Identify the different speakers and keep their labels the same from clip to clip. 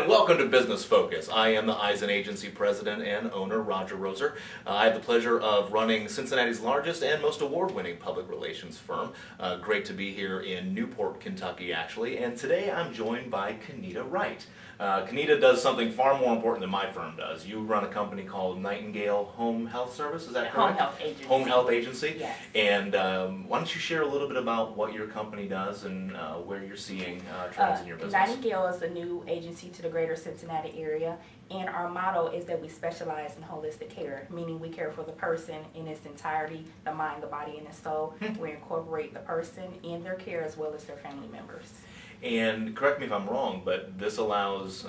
Speaker 1: And welcome to Business Focus. I am the Agenc Agency President and owner, Rodger Roeser. I have the pleasure of running Cincinnati's largest and most award-winning public relations firm. Great to be here in Newport, Kentucky, actually. And today I'm joined by Kenata Wright. Kenata does something far more important than my firm does. You run a company called Nightengale Home Health Service, is that correct?
Speaker 2: Home Health Agency.
Speaker 1: Home Health Agency?
Speaker 2: Yes.
Speaker 1: And why don't you share a little bit about what your company does and where you're seeing trends in your business?
Speaker 2: Nightengale is a new agency to the greater Cincinnati area, and our motto is that we specialize in holistic care, meaning we care for the person in its entirety, the mind, the body, and the soul. We incorporate the person in their care as well as their family members.
Speaker 1: And correct me if I'm wrong, but this allows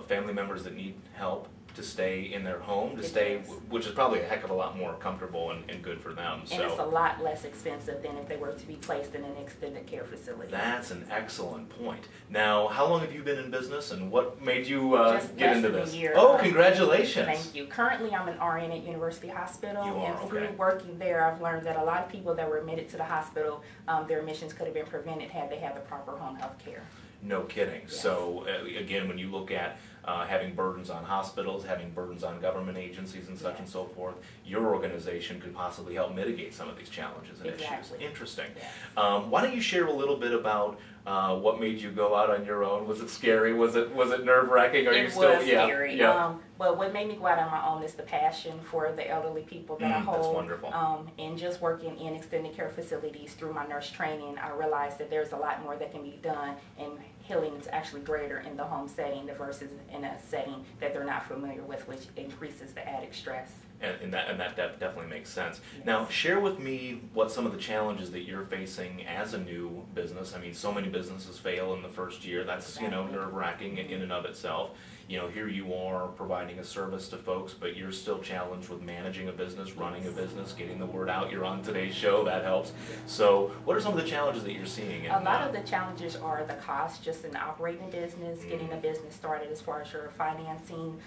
Speaker 1: family members that need help to stay in their home, which is probably a heck of a lot more comfortable and good for them.
Speaker 2: And it's a lot less expensive than if they were to be placed in an extended care facility.
Speaker 1: That's an excellent point. Now, how long have you been in business, and what made you get into this?
Speaker 2: A year.
Speaker 1: Oh, congratulations!
Speaker 2: Thank you. Currently, I'm an RN at University Hospital,
Speaker 1: you are,
Speaker 2: and through
Speaker 1: okay.
Speaker 2: working there, I've learned that a lot of people that were admitted to the hospital, their admissions could have been prevented had they had the proper home health care.
Speaker 1: No kidding.
Speaker 2: Yes.
Speaker 1: So again, when you look at having burdens on hospitals, having burdens on government agencies and such and so forth, your organization could possibly help mitigate some of these challenges and issues. Interesting.
Speaker 2: Yes.
Speaker 1: Why don't you share a little bit about what made you go out on your own? Was it scary? Was it nerve-wracking?
Speaker 2: It was scary. Yeah. But what made me go out on my own is the passion for the elderly people that I hold.
Speaker 1: That's wonderful.
Speaker 2: And just working in extended care facilities through my nurse training, I realized that there's a lot more that can be done, and healing is actually greater in the home setting versus in a setting that they're not familiar with, which increases the added stress.
Speaker 1: And that definitely makes sense.
Speaker 2: Yes.
Speaker 1: Now, share with me what some of the challenges that you're facing as a new business. I mean, so many businesses fail in the first year. That's, nerve-wracking in and of itself. Here you are providing a service to folks, but you're still challenged with managing a business, running a business, getting the word out. You're on today's show, that helps. So what are some of the challenges that you're seeing?
Speaker 2: A lot of the challenges are the cost just in operating business, getting a business started as far as your financing,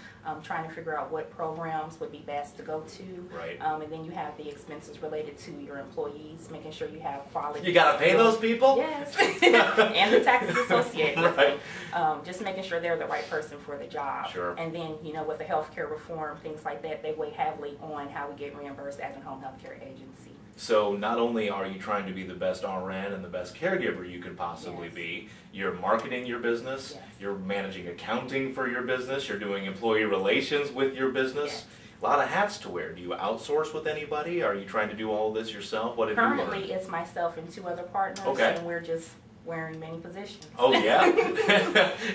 Speaker 2: trying to figure out what programs would be best to go to.
Speaker 1: Right.
Speaker 2: And then you have the expenses related to your employees, making sure you have quality.
Speaker 1: You got to pay those people?
Speaker 2: Yes. And the taxes associated with
Speaker 1: right.
Speaker 2: them. Just making sure they're the right person for the job.
Speaker 1: Sure.
Speaker 2: And then, with the healthcare reform, things like that, they weigh heavily on how we get reimbursed as a home healthcare agency.
Speaker 1: So not only are you trying to be the best RN and the best caregiver you could possibly be, you're marketing your business, you're managing accounting for your business, you're doing employee relations with your business. A lot of hats to wear. Do you outsource with anybody? Are you trying to do all this yourself? What have you learned?
Speaker 2: Currently, it's myself and 2 other partners, and we're just wearing many positions.
Speaker 1: Oh yeah,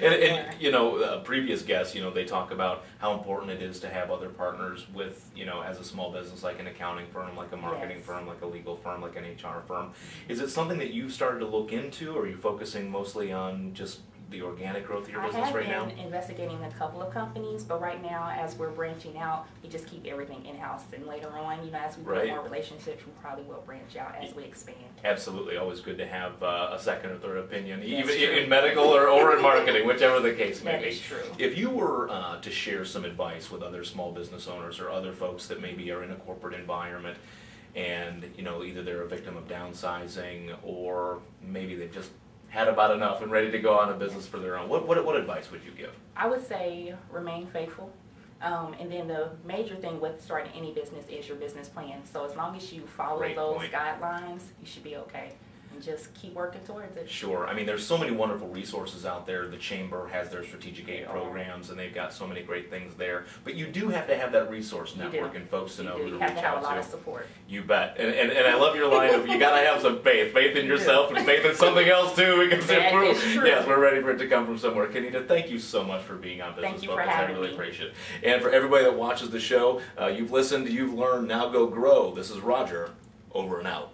Speaker 1: and previous guests, they talk about how important it is to have other partners with, as a small business, like an accounting firm, like a marketing firm, like a legal firm, like an HR firm. Is it something that you've started to look into, or are you focusing mostly on just the organic growth of your business right now?
Speaker 2: I have been investigating a couple of companies, but right now, as we're branching out, we just keep everything in-house. And later on, as we build more relationships, we probably will branch out as we expand. Absolutely.
Speaker 1: Always good to have a second or third opinion, even in medical or in marketing, whichever the case may be.
Speaker 2: That is true.
Speaker 1: If you were to share some advice with other small business owners or other folks that maybe are in a corporate environment, and either they're a victim of downsizing or maybe they just had about enough and ready to go on a business for their own, what advice would you give?
Speaker 2: I would say remain faithful. And then the major thing with starting any business is your business plan. So as long as you follow those guidelines, you should be okay. And just keep working towards it.
Speaker 1: Sure. I mean, there's so many wonderful resources out there. The Chamber has their strategic aid programs, and they've got so many great things there. But you do have to have that resource network and folks to know who to reach out to.
Speaker 2: You have to have a lot of support.
Speaker 1: You bet. And I love your line of, you got to have some faith. Faith in yourself and faith in something else, too. Because yes, we're ready for it to come from somewhere. Kenata, thank you so much for being on Business Focus.
Speaker 2: Thank you for having me.
Speaker 1: I really appreciate it. And for everybody that watches the show, you've listened, you've learned, now go grow. This is Rodger, over and out.